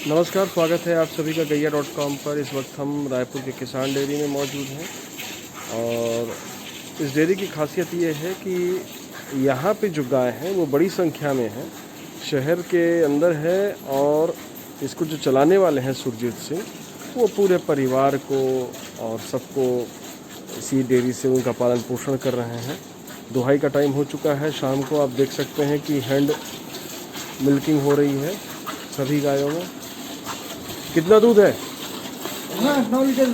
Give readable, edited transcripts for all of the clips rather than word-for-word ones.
नमस्कार, स्वागत है आप सभी का गैया.com पर। इस वक्त हम रायपुर के किसान डेयरी में मौजूद हैं और इस डेयरी की खासियत ये है कि यहाँ पे जो गाय हैं वो बड़ी संख्या में हैं, शहर के अंदर है। और इसको जो चलाने वाले हैं सुरजीत सिंह, वो पूरे परिवार को और सबको इसी डेयरी से उनका पालन पोषण कर रहे हैं। दुहाई का टाइम हो चुका है, शाम को आप देख सकते हैं कि हैंड मिल्किंग हो रही है सभी गायों में। कितना दूध है? 9 लीटर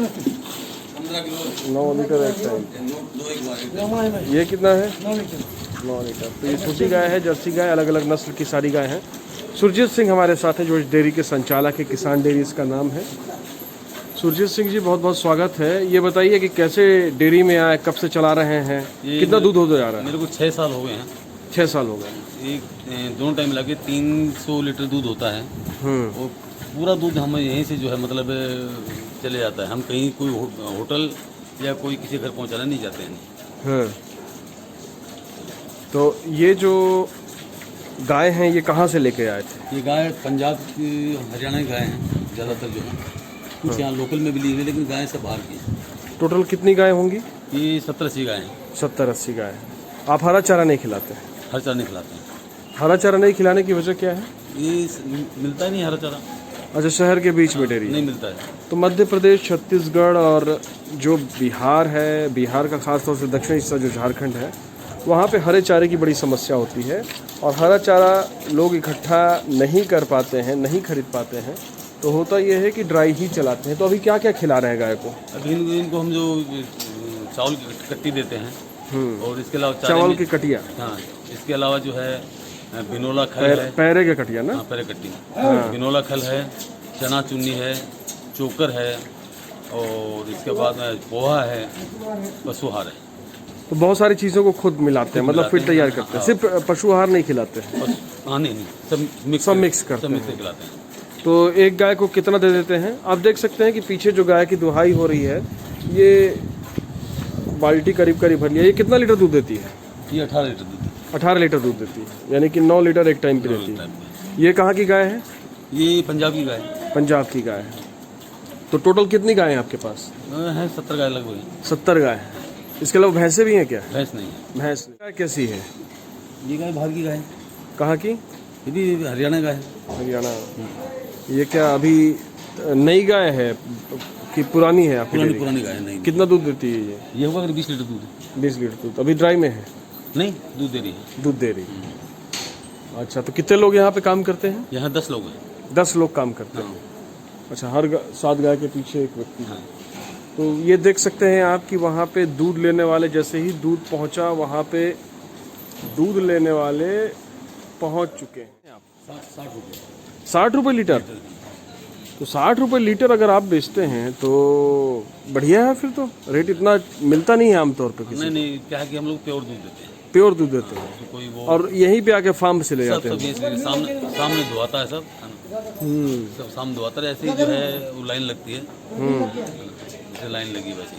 9 लीटर एक टाइम। ये कितना है? 9 लीटर। 9 लीटर। तो ये छोटी गाय है, जर्सी गाय, अलग अलग नस्ल की सारी गाय हैं। सुरजीत सिंह हमारे साथ हैं, जो इस डेयरी के संचालक है। किसान डेयरी इसका नाम है। सुरजीत सिंह जी, बहुत बहुत स्वागत है। ये बताइए कि कैसे डेयरी में आए, कब से चला रहे हैं, कितना दूध हो जा रहा है? मेरे को 6 साल हो गए हैं। 6 साल हो गए। एक दोनों टाइम लगे 300 लीटर दूध होता है। और पूरा दूध हम यहीं से जो है मतलब चले जाता है। हम कहीं कोई होटल या कोई किसी घर पहुंचाना नहीं जाते हैं। तो ये जो गाय हैं ये कहाँ से लेके आए थे? ये गाय पंजाब की, हरियाणा की गाय हैं ज़्यादातर जो है। कुछ यहाँ लोकल में भी ली हुई, लेकिन गाय सब बाहर की हैं। टोटल कितनी गाय होंगी? ये 70-80 गाय हैं। 70-80 गाय हैं। आप हरा चारा नहीं खिलाते हैं? हरा चारा नहीं खिलाते हैं। हरा चारा नहीं खिलाने की वजह क्या है? ये मिलता ही नहीं हरा चारा। अच्छा, शहर के बीच में डेयरी नहीं मिलता है। तो मध्य प्रदेश, छत्तीसगढ़ और जो बिहार है, बिहार का खास तौर से दक्षिणी हिस्सा जो झारखंड है, वहाँ पे हरे चारे की बड़ी समस्या होती है और हरा चारा लोग इकट्ठा नहीं कर पाते हैं, नहीं खरीद पाते हैं। तो होता यह है कि ड्राई ही चलाते हैं। तो अभी क्या क्या खिला रहे हैं गाय को? अभी इनको हम जो चावल की कट्टी देते हैं और इसके अलावा चावल की कटिया। हाँ, इसके अलावा जो है बिनोला खल है। पैरे के कटिया ना? हाँ, पैरे कट्टी। बिनोला खल है, चना चुन्नी है, चोकर है और इसके बाद में पोहा है, पशुहार है। तो बहुत सारी चीज़ों को खुद मिलाते हैं, मतलब फिर तैयार करते हैं। सिर्फ पशुहार नहीं खिलाते हैं? हाँ नहीं, सब मिक्स करते हैं। खिलाते हैं। तो एक गाय को कितना दे देते हैं? आप देख सकते हैं कि पीछे जो गाय की दुहाई हो रही है, ये बाल्टी करीब करीब भर लिया। ये कितना लीटर दूध देती है? ये 18 लीटर दूध। 18 लीटर दूध देती है, यानी कि 9 लीटर एक टाइम पे देती है। ये कहाँ की गाय है? ये पंजाब की गाय। पंजाब की गाय है। तो टोटल कितनी गाय हैं आपके पास? है 70 गाय लगभग। 70 गाय है। इसके अलावा भैंसे भी हैं क्या? भैंस नहीं है। भैंस गाय कैसी है? ये गाय बाहर की गाय। कहाँ की? ये भी हरियाणा गाय है। हरियाणा। ये क्या अभी नई गाय है कि पुरानी है आपकी? पुरानी गाय नहीं। कितना दूध देती है ये? ये होगा 20 लीटर दूध। 20 लीटर दूध। अभी ड्राई में है? नहीं, दूध दे रही है। दूध दे रही है। अच्छा, तो कितने लोग यहाँ पे काम करते हैं? यहाँ 10 लोग हैं। 10 लोग काम करते हैं। अच्छा, हर 7 गाय के पीछे एक व्यक्ति है। तो ये देख सकते हैं आप कि वहाँ पे दूध लेने वाले, जैसे ही दूध पहुँचा वहाँ पे दूध लेने वाले पहुँच चुके हैं। 60 रुपये। 60 रुपये लीटर? तो 60 रुपये लीटर अगर आप बेचते हैं तो बढ़िया है। फिर तो रेट इतना मिलता नहीं है आमतौर पर किसी। नहीं, क्या है कि हम लोग प्योर दूध देते हैं। प्योर दूध देते हैं। तो कोई वो और यहीं पे आके फार्म से ले जाते हैं? सब सामने धुआता है सब। सब सामने धुआता है। ऐसे ही जो है वो लाइन लगती है। जैसे लाइन लगी वैसे।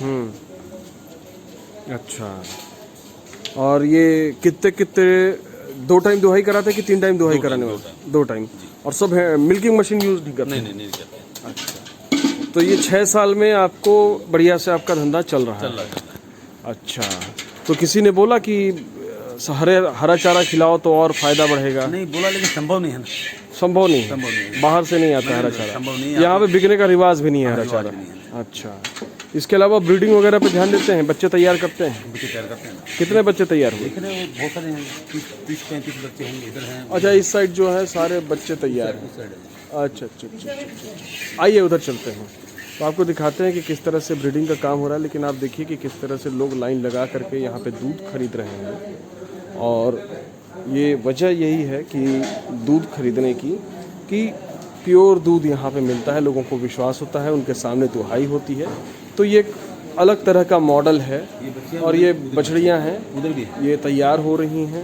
अच्छा, और ये कितने 2 टाइम दुहाई कराते हैं कि 3 टाइम दुहाई कराने वाले? 2 टाइम। और सब मिल्किंग मशीन यूज नहीं करते? नहीं करते। अच्छा, तो ये 6 साल में आपको बढ़िया से आपका धंधा चल रहा है? अच्छा, तो किसी ने बोला कि हरा चारा खिलाओ तो और फायदा बढ़ेगा? नहीं बोला, लेकिन संभव नहीं है ना। संभव नहीं है। बाहर से नहीं आता हरा चारा? संभव नहीं है। यहाँ पे बिकने का रिवाज भी नहीं है हरा चारा? अच्छा, इसके अलावा ब्रीडिंग वगैरह पे ध्यान देते हैं? बच्चे तैयार करते हैं? बच्चे तैयार करते हैं। कितने बच्चे तैयार हुए? बहुत सारे हैं, 30-35 बच्चे हैं इधर हैं। अच्छा, इस साइड जो है सारे बच्चे तैयार हैं। अच्छा। आइए उधर चलते हैं, तो आपको दिखाते हैं कि किस तरह से ब्रीडिंग का काम हो रहा है। लेकिन आप देखिए कि किस तरह से लोग लाइन लगा करके यहाँ पे दूध खरीद रहे हैं। और ये वजह यही है कि दूध खरीदने की कि प्योर दूध यहाँ पे मिलता है, लोगों को विश्वास होता है, उनके सामने दुहाई होती है। तो ये एक अलग तरह का मॉडल है। और ये बछड़ियाँ हैं, उधर भी ये तैयार हो रही हैं।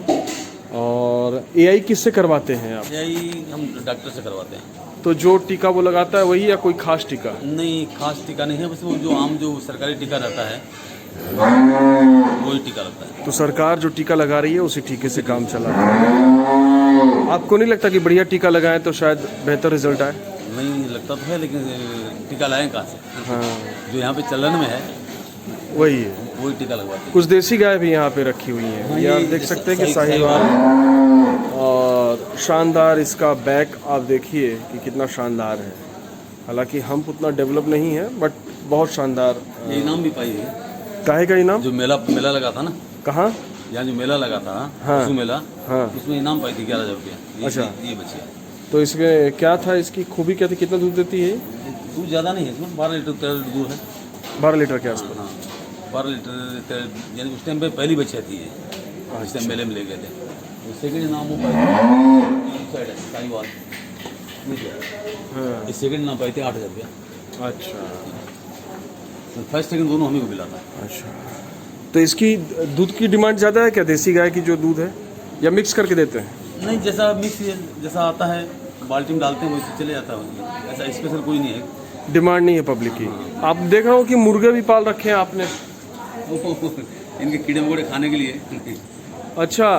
और एआई किससे करवाते हैं आप? एआई हम डॉक्टर से करवाते हैं। तो जो टीका वो लगाता है वही, या कोई खास टीका? नहीं, खास टीका नहीं है, बस वो जो आम जो सरकारी टीका रहता है वही टीका लगता है। तो सरकार जो टीका लगा रही है उसी टीके से काम चला रहा है। आपको नहीं लगता कि बढ़िया टीका लगाएं तो शायद बेहतर रिजल्ट आए? नहीं लगता तो है, लेकिन टीका लाएं कहाँ से? हाँ जो यहाँ पे चलन में है वही है। वही टीका लगवाते हैं। कुछ देसी गाय भी यहाँ पे रखी हुई हैं। हाँ, ये आप ये देख जैसा सकते हैं कि साहिवाल साहिवाल, और शानदार इसका बैक आप देखिए कि कितना शानदार है। हालांकि हम उतना डेवलप नहीं है, बट बहुत शानदार। ये इनाम भी पाई है। काहे का इनाम? जो मेला लगा था ना, कहाँ? यहाँ जो मेला लगा था, हाँ। पशु मेला, हाँ। उसमें इनाम पाई थी 11,000 रुपया। अच्छा। ये बच्ची है। तो इसमें क्या था, इसकी खूबी क्या थी, कितना दूध देती है? दूध ज़्यादा नहीं है इसमें, 12 लीटर 13 लीटर दूध है। 12 लीटर के आसपास। हाँ, 12 लीटर, यानी उस टाइम पे पहली बच्ची थी ये, इस टाइम मेले में ले गए थे। तो सेकेंड इनाम वो पाई साइड है साहिवाल, हाँ। इस सेकेंड इनाम पाई थी 8,000 रुपया। अच्छा तो फर्स्ट सेकेंड दोनों हमें को मिला था। अच्छा। तो इसकी दूध की डिमांड ज़्यादा है क्या, देसी गाय की जो दूध है, या मिक्स करके देते हैं? नहीं, जैसा मिक्स जैसा आता है बाल्टी में डालते हैं वैसे चले जाता है, ऐसा स्पेशल कोई नहीं है। डिमांड नहीं है पब्लिक की। आप देख रहा हूँ कि मुर्गे भी पाल रखे हैं आपने। इनके कीड़े मकोड़े खाने के लिए। अच्छा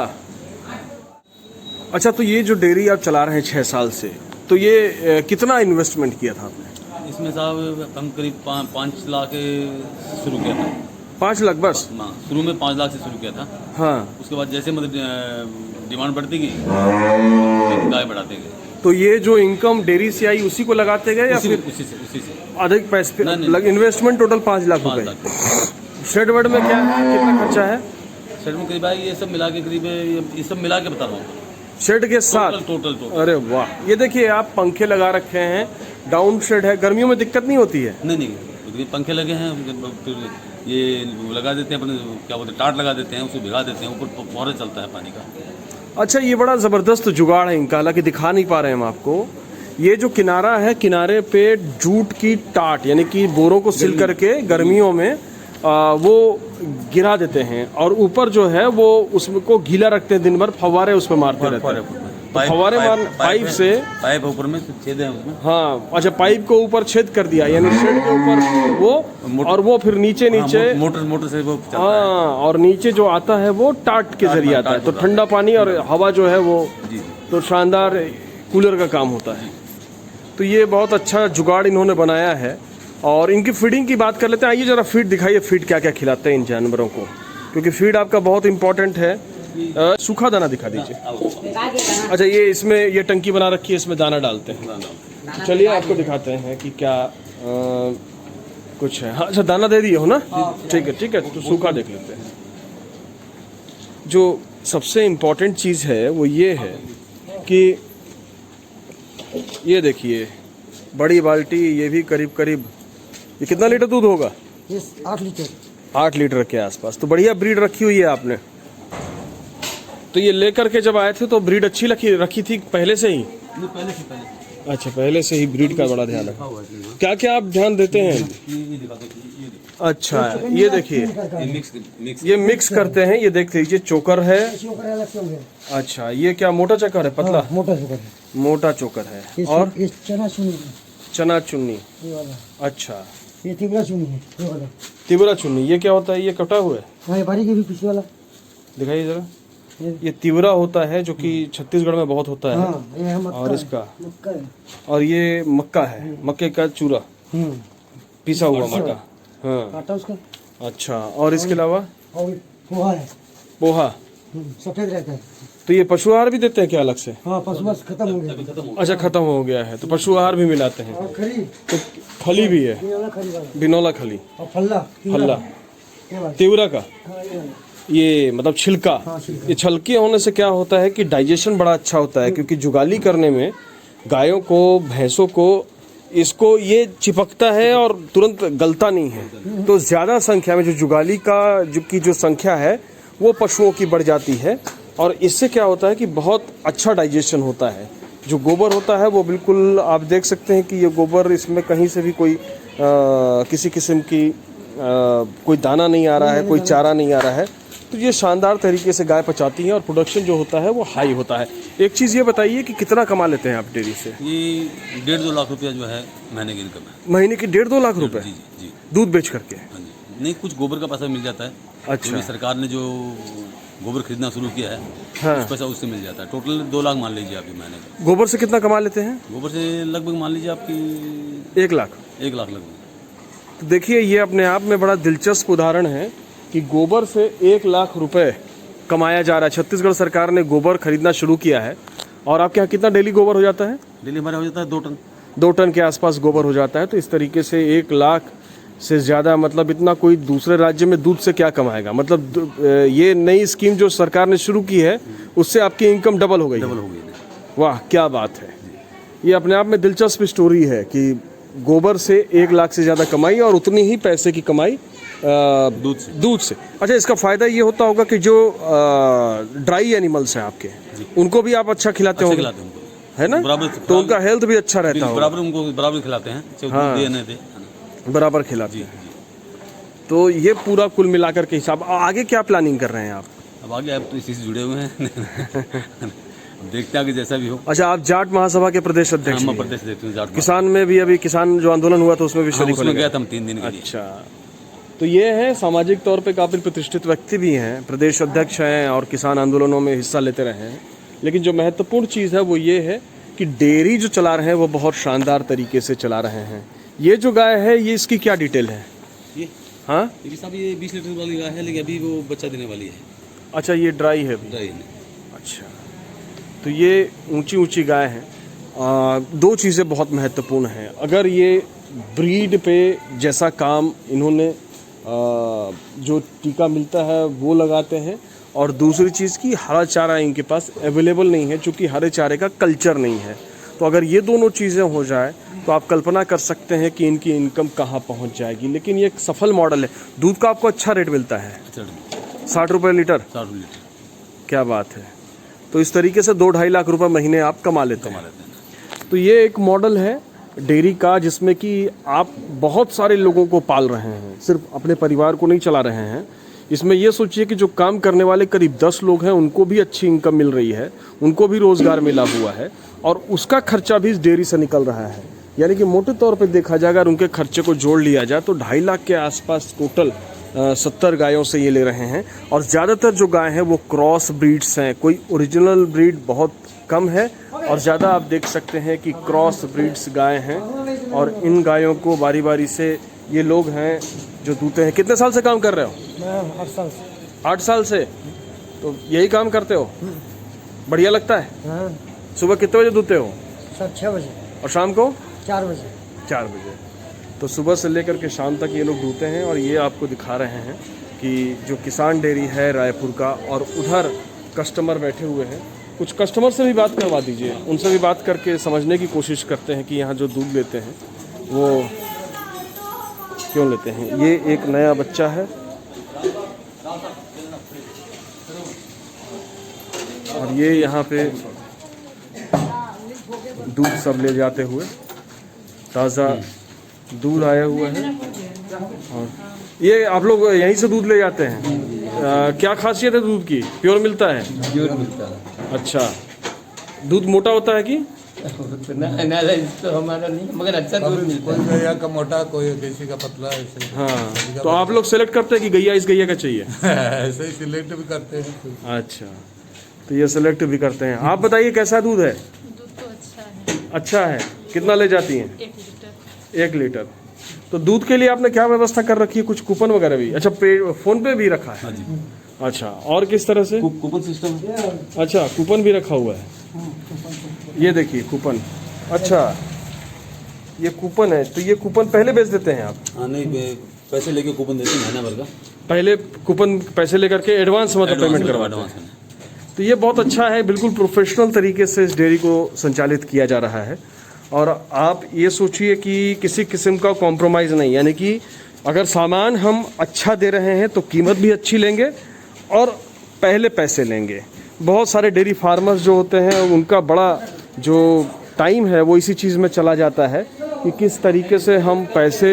अच्छा। तो ये जो डेयरी आप चला रहे हैं 6 साल से, तो ये कितना इन्वेस्टमेंट किया था आपने? इसमें साहब हम करीब 5 लाख शुरू किया था। 5 लाख बस? हाँ, शुरू में 5 लाख से शुरू किया था। हाँ। उसके बाद जैसे मतलब डिमांड बढ़ती गई, गाय बढ़ाते गए। तो ये जो इनकम डेयरी से आई उसी को लगाते गए, या फिर उसी से अधिक पैसे? नहीं। इन्वेस्टमेंट टोटल 5 लाख 5 रुपए। लाख। शेड वेड में क्या कितना खर्चा है? शेड में करीब ये सब मिला के करीब, ये सब मिला के बता रहा हूँ, शेड के साथ? टोटल। अरे वाह। ये देखिए आप पंखे लगा रखे हैं, डाउन शेड है, गर्मियों में दिक्कत नहीं होती है? नहीं, पंखे लगे हैं, फिर ये लगा देते हैं अपने, क्या बोलते हैं, टाट लगा देते हैं, उसको भिगा देते हैं, ऊपर फौरन चलता है पानी का। अच्छा, ये बड़ा ज़बरदस्त जुगाड़ है इनका, हालांकि दिखा नहीं पा रहे हैं हम आपको। ये जो किनारा है, किनारे पे जूट की टाट यानी कि बोरों को सिल करके गर्मियों में वो गिरा देते हैं, और ऊपर जो है वो उसको गीला रखते हैं, दिन भर फव्वारे उस पर मारते रहते हैं। फव्वारे मार पाइप से, पाइप ऊपर में छेद है उसमें। हाँ अच्छा, पाइप को ऊपर छेद कर दिया, यानी शेड के ऊपर वो, और वो फिर नीचे मोटर से वो चलता है। हाँ, और नीचे जो आता है वो टाट के जरिए आता है, तो ठंडा पानी और हवा जो है वो, तो शानदार कूलर का काम होता है। तो ये बहुत अच्छा जुगाड़ इन्होंने बनाया है। और इनकी फीडिंग की बात कर लेते हैं। आइए जरा फीड दिखाइए, फीड क्या क्या खिलाते हैं इन जानवरों को, क्योंकि फीड आपका बहुत इंपॉर्टेंट है। सूखा दाना दिखा दीजिए। अच्छा, ये इसमें ये टंकी बना रखी है, इसमें दाना डालते हैं। तो चलिए आपको दिखाते हैं कि क्या कुछ है। हाँ अच्छा, दाना दे दिए हो ना? ठीक है, तो सूखा देख लेते हैं। जो सबसे इम्पोर्टेंट चीज़ है वो ये है कि ये देखिए, बड़ी बाल्टी, ये भी करीब ये कितना लीटर दूध होगा? 8 लीटर। 8 लीटर के आसपास। तो बढ़िया ब्रीड रखी हुई है आपने। तो ये लेकर के जब आए थे तो ब्रीड अच्छी रखी थी पहले से ही? पहले। अच्छा, पहले से ही ब्रीड का बड़ा ध्यान है। क्या क्या आप ध्यान देते हैं? अच्छा, ये देखिए, ये मिक्स करते हैं। ये देख लीजिए, चोकर है। अच्छा, ये क्या मोटा चोकर है, पतला? मोटा चोकर है। मोटा चोकर है। और ये चना चुन्नी ये वाला। अच्छा, ये तिबरा चुन्नी है, ये वाला तिबरा चुन्नी। ये क्या होता है? ये कटा हुआ है? हाँ, ये बारीक है भी, पीछे वाला दिखाइए जरा। ये तिवरा होता है, जो कि छत्तीसगढ़ में बहुत होता है। हाँ, ये है मक्का, और इसका मक्का है। और ये मक्का है, मक्के का चूरा, पिसा हुआ मक्का। हाँ, आटा उसका। अच्छा, और इसके अलावा और पोहा है, पोहा। सफेद रहता है। तो ये पशु आहार भी देते हैं क्या अलग से? हाँ, पशु बस खत्म हो गया। अच्छा, खत्म हो गया है, तो पशु आहार भी मिलाते हैं। और खरी, तो खली भी है, ये वाला खरी वाला। बिनौला खली। और फल्ला, ये वाला। तिवरा का हाँ, ये वाला। ये मतलब छिलका। हाँ, छिलका। ये छिलके होने से क्या होता है कि डाइजेशन बड़ा अच्छा होता है, क्योंकि जुगाली करने में गायों को, भैंसों को, इसको ये चिपकता है और तुरंत गलता नहीं है। तो ज़्यादा संख्या में जो जुगाली की जो संख्या है वो पशुओं की बढ़ जाती है, और इससे क्या होता है कि बहुत अच्छा डाइजेशन होता है। जो गोबर होता है वो बिल्कुल आप देख सकते हैं कि ये गोबर, इसमें कहीं से भी कोई किसी किस्म की कोई दाना नहीं आ रहा है, कोई चारा नहीं आ रहा है। तो ये शानदार तरीके से गाय पचाती हैं और प्रोडक्शन जो होता है वो हाई होता है। एक चीज़ ये बताइए कि कितना कमा लेते हैं आप डेयरी से? ये 1.5-2 लाख रुपया जो है महीने की इनकम है। महीने की 1.5-2 लाख रुपए? जी। दूध बेच करके? हाँ जी। नहीं, कुछ गोबर का पैसा मिल जाता है। अच्छा। सरकार ने जो गोबर खरीदना शुरू किया है, हाँ। कुछ पैसा उससे मिल जाता है। टोटल 2 लाख मान लीजिए आपकी महीने का। गोबर से कितना कमा लेते हैं? गोबर से लगभग मान लीजिए आपकी 1 लाख। 1 लाख लगभग। तो देखिए ये अपने आप में बड़ा दिलचस्प उदाहरण है कि गोबर से 1 लाख रुपए कमाया जा रहा है। छत्तीसगढ़ सरकार ने गोबर खरीदना शुरू किया है। और आपके यहाँ कितना डेली गोबर हो जाता है? डेली हमारा हो जाता है 2 टन। 2 टन के आसपास गोबर हो जाता है। तो इस तरीके से 1 लाख से ज़्यादा, मतलब इतना कोई दूसरे राज्य में दूध से क्या कमाएगा। मतलब ये नई स्कीम जो सरकार ने शुरू की है उससे आपकी इनकम डबल हो गई। डबल हो गई। वाह क्या बात है। ये अपने आप में दिलचस्प स्टोरी है कि गोबर से 1 लाख से ज़्यादा कमाई और उतनी ही पैसे की कमाई दूध से। अच्छा, इसका फ़ायदा ये होता होगा कि जो ड्राई एनिमल्स हैं आपके, उनको भी आप अच्छा खिलाते होंगे, खिलाते हैं उनको, है ना? बराबर तो उनका हेल्थ भी अच्छा रहता होगा। बराबर उनको बराबर खिलाते हैं, चाहे दूध दे न दे, बराबर खिलाते हैं। तो ये पूरा कुल मिलाकर के हिसाब। आगे क्या प्लानिंग कर रहे हैं आप? अब आगे आप तो इसी से जुड़े हुए हैं। देखते हैं आगे जैसा भी हो। अच्छा, आप जाट महासभा के प्रदेश अध्यक्ष हम हैं। प्रदेश देखते हैं जाट किसान में भी अभी किसान जो आंदोलन हुआ था उसमें भी शरीक उसमें होने गया था हम 3 दिन के लिए। अच्छा, तो ये है सामाजिक तौर पे काफी प्रतिष्ठित व्यक्ति भी हैं, प्रदेश अध्यक्ष हैं और किसान आंदोलनों में हिस्सा लेते रहे हैं। लेकिन जो महत्वपूर्ण चीज़ है वो ये है कि डेयरी जो चला रहे हैं वो बहुत शानदार तरीके से चला रहे हैं। ये जो गाय है ये इसकी क्या डिटेल है? ये हाँ, ये भी साहब ये 20 लीटर वाली गाय है, लेकिन अभी वो बच्चा देने वाली है। अच्छा, ये ड्राई है। ड्राई है। अच्छा, तो ये ऊंची ऊंची गाय हैं। 2 चीज़ें बहुत महत्वपूर्ण हैं। अगर ये ब्रीड पे जैसा काम इन्होंने जो टीका मिलता है वो लगाते हैं, और दूसरी चीज़ की हरा चारा इनके पास अवेलेबल नहीं है, चूँकि हरे चारे का कल्चर नहीं है। तो अगर ये दोनों चीज़ें हो जाए तो आप कल्पना कर सकते हैं कि इनकी इनकम कहाँ पहुँच जाएगी। लेकिन ये एक सफल मॉडल है। दूध का आपको अच्छा रेट मिलता है, 60 रुपये लीटर। 60 लीटर। क्या बात है। तो इस तरीके से 2-2.5 लाख रुपए महीने आप कमा लेते हैं। तो ये एक मॉडल है डेयरी का जिसमें कि आप बहुत सारे लोगों को पाल रहे हैं, सिर्फ अपने परिवार को नहीं चला रहे हैं। इसमें ये सोचिए कि जो काम करने वाले करीब 10 लोग हैं उनको भी अच्छी इनकम मिल रही है, उनको भी रोज़गार मिला हुआ है, और उसका खर्चा भी इस डेयरी से निकल रहा है। यानी कि मोटे तौर पे देखा जाए अगर उनके खर्चे को जोड़ लिया जाए तो 2.5 लाख के आसपास टोटल 70 गायों से ये ले रहे हैं। और ज़्यादातर जो गाय हैं वो क्रॉस ब्रीड्स हैं, कोई ओरिजिनल ब्रीड बहुत कम है, और ज़्यादा आप देख सकते हैं कि क्रॉस ब्रीड्स गाय हैं। और इन गायों को बारी बारी से ये लोग हैं जो दूते हैं। कितने साल से काम कर रहे हो? मैं 8 साल से। 8 साल से? तो यही काम करते हो? बढ़िया लगता है? हाँ, सुबह कितने बजे दूते हो? सर 6 बजे, और शाम को? 4 बजे। 4 बजे। तो सुबह से लेकर के शाम तक ये लोग दूते हैं। और ये आपको दिखा रहे हैं कि जो किसान डेयरी है रायपुर का, और उधर कस्टमर बैठे हुए हैं। कुछ कस्टमर से भी बात करवा दीजिए, उनसे भी बात करके समझने की कोशिश करते हैं कि यहाँ जो दूध लेते हैं वो क्यों लेते हैं। ये एक नया बच्चा है और ये यहाँ पे दूध सब ले जाते हुए, ताज़ा दूध आया हुआ है। और ये आप लोग यहीं से दूध ले जाते हैं? क्या खासियत है दूध की? प्योर मिलता है? प्योर मिलता है। अच्छा, दूध मोटा होता है कि? तो हमारा नहीं, मगर अच्छा दूध मिलता कोई गैया का मोटा, कोई देसी का पतला, ऐसे हाँ, तो आप लोग सेलेक्ट करते हैं कि गैया इस गैया का चाहिए? ऐसे ही सिलेक्ट भी करते हैं। अच्छा, तो ये सेलेक्ट भी करते हैं। आप बताइए कैसा दूध है? दूध तो अच्छा है। अच्छा है। कितना ले जाती हैं? 1 लीटर। 1 लीटर। तो दूध के लिए आपने क्या व्यवस्था कर रखी है? कुछ कूपन वगैरह भी? अच्छा, फोन पे भी रखा है? अच्छा, और किस तरह से? कूपन सिस्टम है। अच्छा, कूपन भी रखा हुआ है। ये देखिए कूपन। अच्छा, ये कूपन है। तो ये कूपन पहले बेच देते हैं आप? हाँ, नहीं पैसे लेके कूपन देते हैं महीना भर का। पहले कूपन पैसे लेकर के एडवांस मतलब पेमेंट करवाते हैं। तो ये बहुत अच्छा है, बिल्कुल प्रोफेशनल तरीके से इस डेयरी को संचालित किया जा रहा है। और आप ये सोचिए कि किसी किस्म का कॉम्प्रोमाइज़ नहीं, यानी कि अगर सामान हम अच्छा दे रहे हैं तो कीमत भी अच्छी लेंगे और पहले पैसे लेंगे। बहुत सारे डेयरी फार्मर्स जो होते हैं उनका बड़ा जो टाइम है वो इसी चीज़ में चला जाता है कि किस तरीके से हम पैसे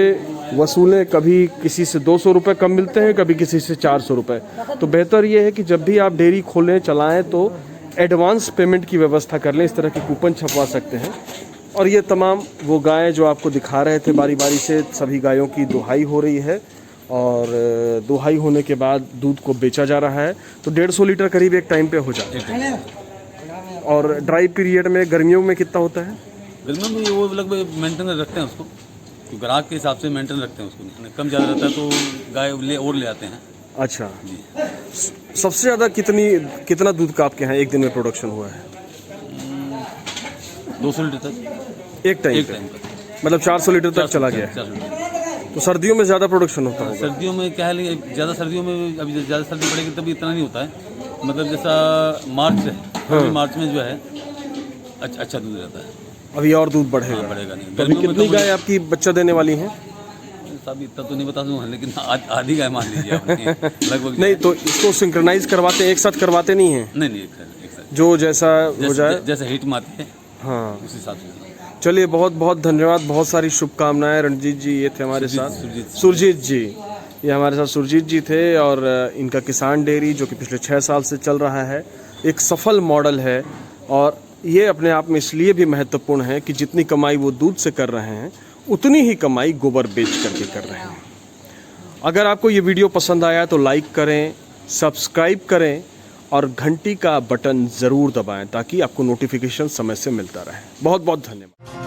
वसूलें। कभी किसी से 200 रुपये कम मिलते हैं, कभी किसी से 400 रुपये। तो बेहतर ये है कि जब भी आप डेयरी खोलें चलाएं तो एडवांस पेमेंट की व्यवस्था कर लें। इस तरह के कूपन छपवा सकते हैं। और ये तमाम वो गायें जो आपको दिखा रहे थे बारी बारी से, सभी गायों की दुहाई हो रही है और दुहाई होने के बाद दूध को बेचा जा रहा है। तो 150 लीटर करीब एक टाइम पे हो जाता है। और ड्राई पीरियड में गर्मियों में कितना होता है? गर्मियों में वो लगभग मेंटेन रखते हैं उसको, तो ग्राहक के हिसाब से मेंटेन रखते हैं उसको। कम ज़्यादा रहता है तो गाय ले आते हैं। अच्छा, सबसे ज़्यादा कितना दूध का आपके यहाँ एक दिन में प्रोडक्शन हुआ है? 200 लीटर तक एक टाइम पे, मतलब 400 लीटर तक चला गया है। 400 लीटर। तो सर्दियों में ज़्यादा प्रोडक्शन होता है? सर्दियों में क्या है, ज़्यादा सर्दियों में अभी ज़्यादा सर्दी पड़ेगी तभी इतना नहीं होता है। मतलब जैसा मार्च है, अभी मार्च में जो है अच्छा दूध रहता है। अभी और दूध बढ़ेगा? बढ़ेगा नहीं। अभी कितनी गाय आपकी बच्चा देने वाली हैं? साहब इतना तो नहीं बता दूँ, लेकिन आधी गाय मान लीजिए आपने लगभग। नहीं तो इसको सिंक्रोनाइज करवाते, एक साथ करवाते नहीं हैं? नहीं एक साथ जो जैसा हो जाए, जैसे हिट में आती है हाँ उस हिसाब से। चलिए, बहुत बहुत धन्यवाद, बहुत सारी शुभकामनाएं। रणजीत जी ये थे हमारे साथ, सुरजीत जी, ये हमारे साथ सुरजीत जी थे। और इनका किसान डेयरी जो कि पिछले 6 साल से चल रहा है, एक सफल मॉडल है। और ये अपने आप में इसलिए भी महत्वपूर्ण है कि जितनी कमाई वो दूध से कर रहे हैं उतनी ही कमाई गोबर बेच करके कर रहे हैं। अगर आपको ये वीडियो पसंद आया तो लाइक करें, सब्सक्राइब करें और घंटी का बटन ज़रूर दबाएं ताकि आपको नोटिफिकेशन समय से मिलता रहे। बहुत बहुत धन्यवाद।